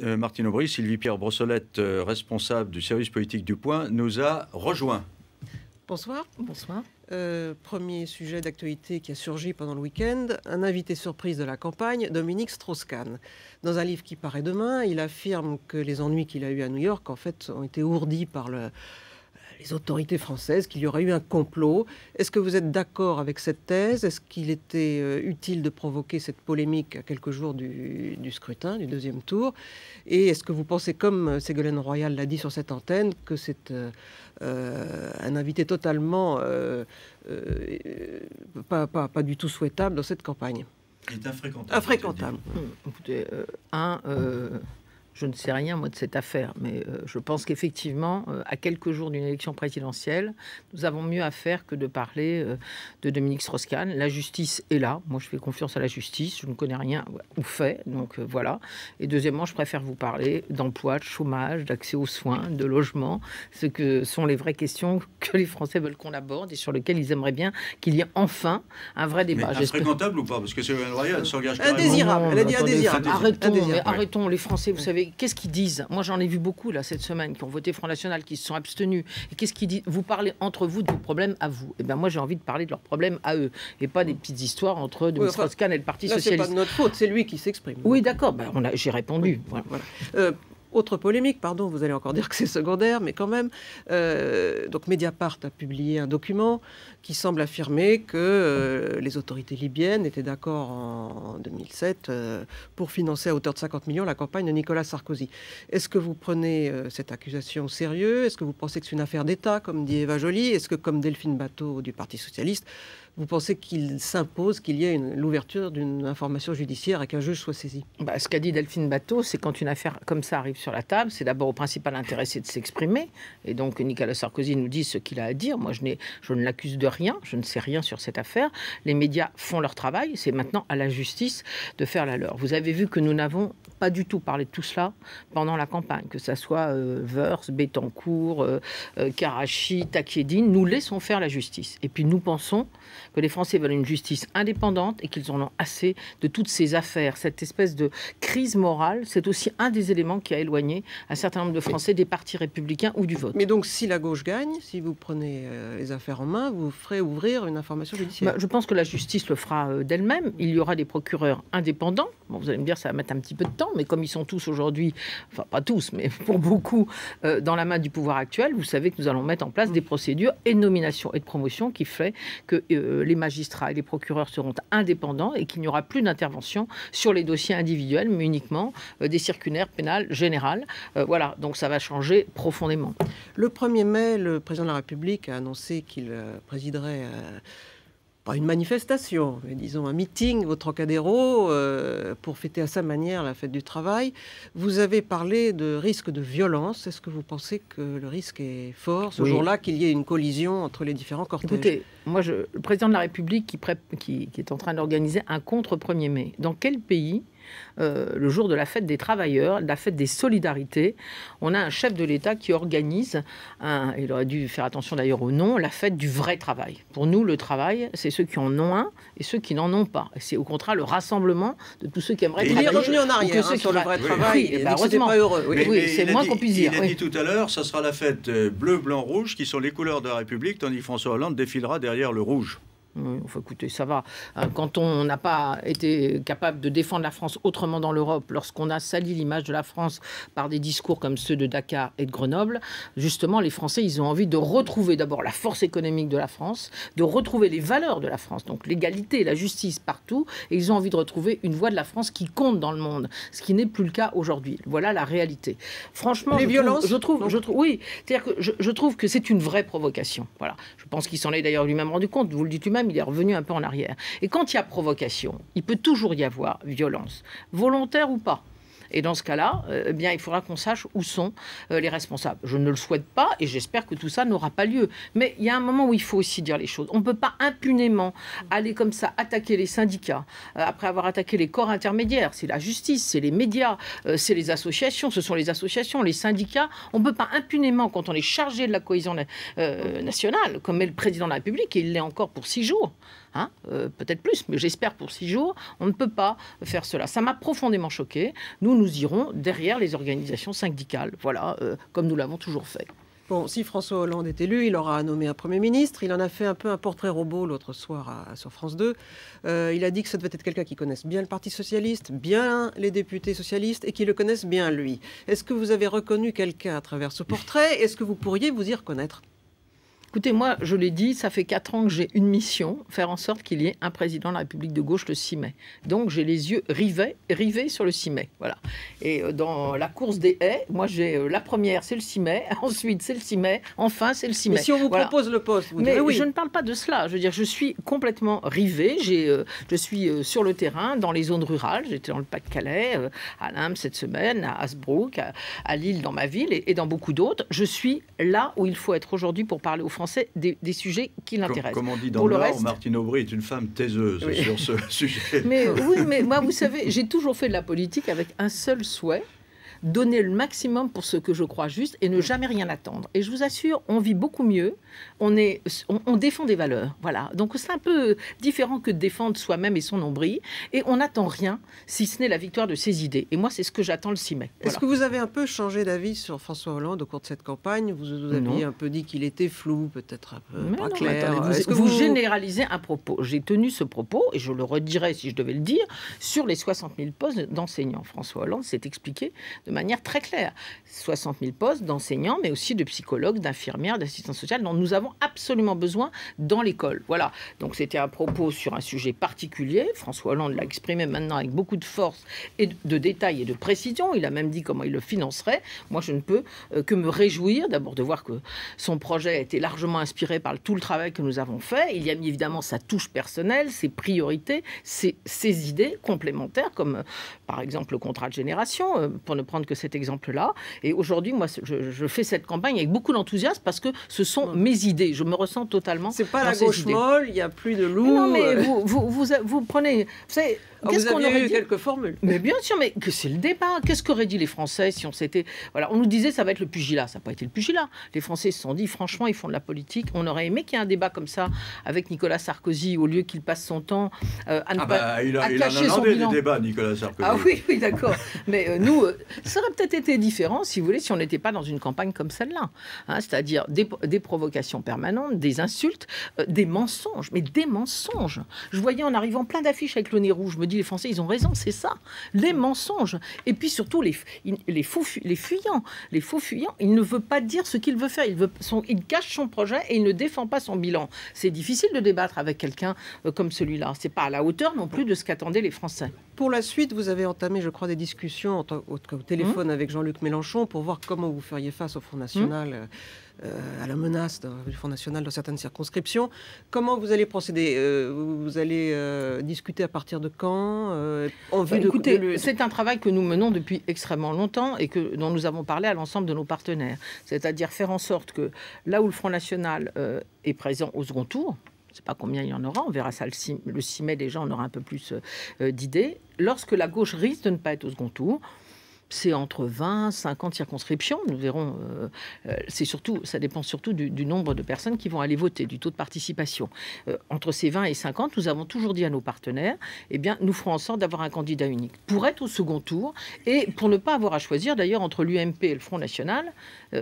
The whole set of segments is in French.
Martine Aubry, Sylvie-Pierre Brossolette, responsable du service politique du Point, nous a rejoint. Bonsoir. Bonsoir. Premier sujet d'actualité qui a surgi pendant le week-end, un invité surprise de la campagne, Dominique Strauss-Kahn. Dans un livre qui paraît demain, il affirme que les ennuis qu'il a eus à New York, en fait, ont été ourdis par les autorités françaises, qu'il y aurait eu un complot. Est-ce que vous êtes d'accord avec cette thèse? Est-ce qu'il était utile de provoquer cette polémique à quelques jours du scrutin, du deuxième tour? Et est-ce que vous pensez, comme Ségolène Royal l'a dit sur cette antenne, que c'est un invité totalement pas du tout souhaitable dans cette campagne? Il est infréquentable. Infréquentable. Écoutez, je ne sais rien, moi, de cette affaire, mais je pense qu'effectivement, à quelques jours d'une élection présidentielle, nous avons mieux à faire que de parler de Dominique Strauss-Kahn. La justice est là. Moi, je fais confiance à la justice. Je ne connais rien ou fait, donc voilà. Et deuxièmement, je préfère vous parler d'emploi, de chômage, d'accès aux soins, de logement, ce que sont les vraies questions que les Français veulent qu'on aborde et sur lesquelles ils aimeraient bien qu'il y ait enfin un vrai débat. Mais infréquentable ou pas? Parce que Ségolène Royal s'engage indésirable. Elle a dit indésirable. Arrêtons, les Français, vous savez, qu'est-ce qu'ils disent? Moi, j'en ai vu beaucoup, là, cette semaine, qui ont voté Front National, qui se sont abstenus. Et qu'est-ce qu'ils disent? Vous parlez entre vous de vos problèmes à vous. Et bien, moi, j'ai envie de parler de leurs problèmes à eux. Et pas des petites histoires entre Dominique Strauss-Kahn et le Parti Socialiste. C'est pas de notre faute, c'est lui qui s'exprime. Oui, d'accord, j'ai répondu. Oui, voilà. Autre polémique, pardon, vous allez encore dire que c'est secondaire, mais quand même. Donc Mediapart a publié un document qui semble affirmer que les autorités libyennes étaient d'accord en 2007 pour financer à hauteur de 50 millions la campagne de Nicolas Sarkozy. Est-ce que vous prenez cette accusation au sérieux? Est-ce que vous pensez que c'est une affaire d'État, comme dit Eva Joly? Est-ce que, comme Delphine Batho du Parti Socialiste, vous pensez qu'il s'impose qu'il y ait l'ouverture d'une information judiciaire et qu'un juge soit saisi? Ce qu'a dit Delphine Batho, c'est quand une affaire comme ça arrive sur la table, c'est d'abord au principal intéressé de s'exprimer. Et donc Nicolas Sarkozy nous dit ce qu'il a à dire. Moi, je ne l'accuse de rien, je ne sais rien sur cette affaire. Les médias font leur travail, c'est maintenant à la justice de faire la leur. Vous avez vu que nous n'avons pas du tout parlé de tout cela pendant la campagne, que ça soit Woerth, Bettencourt, Karachi, Takiedine. Nous laissons faire la justice. Et puis nous pensons que les Français veulent une justice indépendante et qu'ils en ont assez de toutes ces affaires. Cette espèce de crise morale, c'est aussi un des éléments qui a éloigné un certain nombre de Français des partis républicains ou du vote. Mais donc, si la gauche gagne, si vous prenez les affaires en main, vous ferez ouvrir une information judiciaire? Je pense que la justice le fera d'elle-même. Il y aura des procureurs indépendants. Bon, vous allez me dire, ça va mettre un petit peu de temps, mais comme ils sont tous aujourd'hui, enfin pas tous, mais pour beaucoup, dans la main du pouvoir actuel, vous savez que nous allons mettre en place des procédures et de nomination et de promotion qui fait que les magistrats et les procureurs seront indépendants et qu'il n'y aura plus d'intervention sur les dossiers individuels, mais uniquement des circulaires pénales générales. Voilà, donc ça va changer profondément. Le 1er mai, le président de la République a annoncé qu'il présiderait pas une manifestation, mais disons un meeting au Trocadéro pour fêter à sa manière la fête du travail. Vous avez parlé de risque de violence. Est-ce que vous pensez que le risque est fort ce jour-là, qu'il y ait une collision entre les différents cortèges? Écoutez, moi, le président de la République qui est en train d'organiser un contre 1er mai, dans quel pays le jour de la fête des travailleurs, la fête des solidarités, on a un chef de l'État qui organise, il aurait dû faire attention d'ailleurs au nom, la fête du vrai travail. Pour nous, le travail, c'est ceux qui en ont un et ceux qui n'en ont pas. Et c'est au contraire le rassemblement de tous ceux qui aimeraient travailler. Il est revenu en arrière sur le vrai travail. Oui, heureusement. Pas heureux. Oui, c'est moins qu'on puisse dire. Il a dit tout à l'heure, ça sera la fête bleu, blanc, rouge, qui sont les couleurs de la République, tandis que François Hollande défilera derrière le rouge. Oui, enfin, écoutez, ça va. Quand on n'a pas été capable de défendre la France autrement dans l'Europe, lorsqu'on a sali l'image de la France par des discours comme ceux de Dakar et de Grenoble, justement, les Français, ils ont envie de retrouver d'abord la force économique de la France, de retrouver les valeurs de la France, donc l'égalité, la justice partout, et ils ont envie de retrouver une voix de la France qui compte dans le monde, ce qui n'est plus le cas aujourd'hui. Voilà la réalité. Franchement, je trouve que c'est une vraie provocation. Voilà. Je pense qu'il s'en est d'ailleurs lui-même rendu compte. Vous le dites lui-même, il est revenu un peu en arrière. Et quand il y a provocation, il peut toujours y avoir violence, volontaire ou pas. Et dans ce cas-là, il faudra qu'on sache où sont les responsables. Je ne le souhaite pas et j'espère que tout ça n'aura pas lieu. Mais il y a un moment où il faut aussi dire les choses. On ne peut pas impunément aller comme ça attaquer les syndicats après avoir attaqué les corps intermédiaires. C'est la justice, c'est les médias, c'est les associations. Ce sont les associations, les syndicats. On ne peut pas impunément, quand on est chargé de la cohésion nationale, comme est le président de la République, et il l'est encore pour 6 jours, Hein, peut-être plus, mais j'espère pour 6 jours, on ne peut pas faire cela. Ça m'a profondément choqué. Nous irons derrière les organisations syndicales, voilà, comme nous l'avons toujours fait. Bon, si François Hollande est élu, il aura nommé un Premier ministre. Il en a fait un peu un portrait robot l'autre soir sur France 2. Il a dit que ça devait être quelqu'un qui connaisse bien le Parti socialiste, bien les députés socialistes et qui le connaissent bien lui. Est-ce que vous avez reconnu quelqu'un à travers ce portrait? Est-ce que vous pourriez vous y reconnaître? Écoutez, moi, je l'ai dit, ça fait 4 ans que j'ai une mission, faire en sorte qu'il y ait un président de la République de gauche le 6 mai. Donc, j'ai les yeux rivés sur le 6 mai. Voilà. Et dans la course des haies, moi, j'ai la première, c'est le 6 mai. Ensuite, c'est le 6 mai. Enfin, c'est le 6 mai. Mais si on vous propose le poste, vous direz oui. Je ne parle pas de cela. Je veux dire, je suis complètement rivée. Je suis sur le terrain, dans les zones rurales. J'étais dans le Pas-de-Calais, à Limbes cette semaine, à Hasbrook, à Lille, dans ma ville, et dans beaucoup d'autres. Je suis là où il faut être aujourd'hui pour parler aux Français des sujets qui l'intéressent. Comme on dit dans le Nord, Martine Aubry est une femme taiseuse sur ce sujet. Mais oui, mais moi, vous savez, j'ai toujours fait de la politique avec un seul souhait: donner le maximum pour ce que je crois juste et ne jamais rien attendre. Et je vous assure, on vit beaucoup mieux, on défend des valeurs. Voilà. Donc c'est un peu différent que de défendre soi-même et son nombril, et on n'attend rien, si ce n'est la victoire de ses idées. Et moi, c'est ce que j'attends le 6 mai. Voilà. Est-ce que vous avez un peu changé d'avis sur François Hollande au cours de cette campagne? Vous aviez un peu dit qu'il était flou, peut-être un peu pas clair. Attendez, vous généralisez un propos. J'ai tenu ce propos, et je le redirai si je devais le dire, sur les 60 000 postes d'enseignants. François Hollande s'est expliqué de manière très claire. 60 000 postes d'enseignants, mais aussi de psychologues, d'infirmières, d'assistants sociaux, dont nous avons absolument besoin dans l'école. Voilà. Donc c'était un propos sur un sujet particulier. François Hollande l'a exprimé maintenant avec beaucoup de force et de détails et de précision. Il a même dit comment il le financerait. Moi, je ne peux que me réjouir d'abord de voir que son projet a été largement inspiré par tout le travail que nous avons fait. Il y a mis évidemment sa touche personnelle, ses priorités, ses idées complémentaires, comme par exemple le contrat de génération, pour ne prendre que cet exemple-là. Et aujourd'hui, moi, je fais cette campagne avec beaucoup d'enthousiasme parce que ce sont mes idées. Je me ressens totalement. C'est pas la gauche molle, il n'y a plus de loup. Non, mais vous prenez. Vous savez, vous aviez eu quelques formules. Mais bien sûr, mais que c'est le débat. Qu'est-ce qu'auraient dit les Français si on s'était. Voilà, on nous disait ça va être le pugilat. Ça n'a pas été le pugilat. Les Français se sont dit, franchement, ils font de la politique. On aurait aimé qu'il y ait un débat comme ça avec Nicolas Sarkozy, au lieu qu'il passe son temps à ne pas. Il en a demandé des débats, Nicolas Sarkozy. Ah oui, d'accord. Mais nous, ça aurait peut-être été différent, si vous voulez, si on n'était pas dans une campagne comme celle-là. Hein, c'est-à-dire des provocations permanentes, des insultes, des mensonges. Mais des mensonges. Je voyais en arrivant plein d'affiches avec le nez rouge. Je me dis, les Français, ils ont raison, c'est ça. Les mensonges. Et puis surtout, les faux fuyants. Les faux fuyants, il ne veut pas dire ce qu'il veut faire. Il cache son projet et il ne défend pas son bilan. C'est difficile de débattre avec quelqu'un comme celui-là. C'est pas à la hauteur non plus de ce qu'attendaient les Français. Pour la suite, vous avez entamé, je crois, des discussions au téléphone avec Jean-Luc Mélenchon pour voir comment vous feriez face au Front National, à la menace du Front National dans certaines circonscriptions. Comment vous allez procéder? Vous allez discuter à partir de quand Écoutez, c'est un travail que nous menons depuis extrêmement longtemps et dont nous avons parlé à l'ensemble de nos partenaires. C'est-à-dire faire en sorte que là où le Front National est présent au second tour, je ne sais pas combien il y en aura, on verra ça le 6 mai déjà, on aura un peu plus d'idées. Lorsque la gauche risque de ne pas être au second tour, c'est entre 20 et 50 circonscriptions. Nous verrons. Ça dépend surtout du nombre de personnes qui vont aller voter, du taux de participation. Entre ces 20 et 50, nous avons toujours dit à nos partenaires, eh bien, nous ferons en sorte d'avoir un candidat unique pour être au second tour et pour ne pas avoir à choisir d'ailleurs entre l'UMP et le Front National.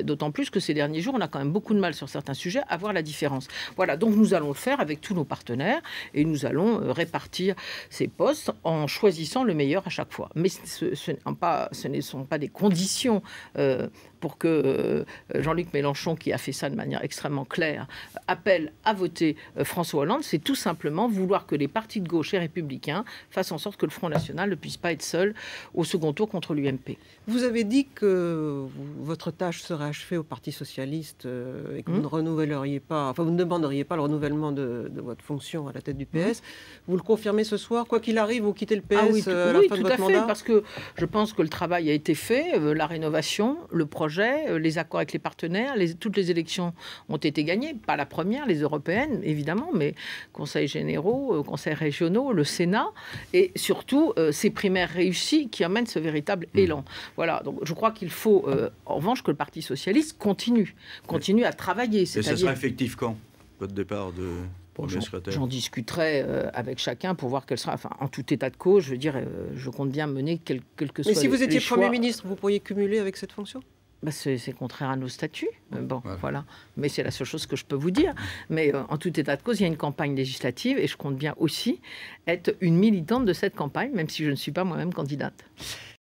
D'autant plus que ces derniers jours, on a quand même beaucoup de mal sur certains sujets à voir la différence. Voilà. Donc nous allons le faire avec tous nos partenaires et nous allons répartir ces postes en choisissant le meilleur à chaque fois. Mais ce ne sont pas des conditions pour que Jean-Luc Mélenchon, qui a fait ça de manière extrêmement claire, appelle à voter François Hollande. C'est tout simplement vouloir que les partis de gauche et républicains fassent en sorte que le Front National ne puisse pas être seul au second tour contre l'UMP. Vous avez dit que votre tâche serait achevée au Parti Socialiste et que vous ne renouvelleriez pas, enfin vous ne demanderiez pas le renouvellement de votre fonction à la tête du PS. Vous le confirmez ce soir? Quoi qu'il arrive, vous quittez le PS à la fin de votre mandat? Parce que je pense que le travail a été fait, la rénovation, le projet, les accords avec les partenaires, toutes les élections ont été gagnées, pas la première, les européennes évidemment, mais conseils généraux, conseils régionaux, le Sénat, et surtout ces primaires réussies qui amènent ce véritable élan. Voilà, donc je crois qu'il faut en revanche que le Parti Socialiste continue à travailler. Et ça sera effectif quand, votre départ de... premier secrétaire. J'en discuterai avec chacun pour voir quelle sera... Enfin, en tout état de cause, je veux dire, je compte bien mener quel que soit Mais si vous étiez choix. Premier ministre, vous pourriez cumuler avec cette fonction? C'est contraire à nos statuts. Bon, voilà. Mais c'est la seule chose que je peux vous dire. Mais en tout état de cause, il y a une campagne législative et je compte bien aussi être une militante de cette campagne, même si je ne suis pas moi-même candidate.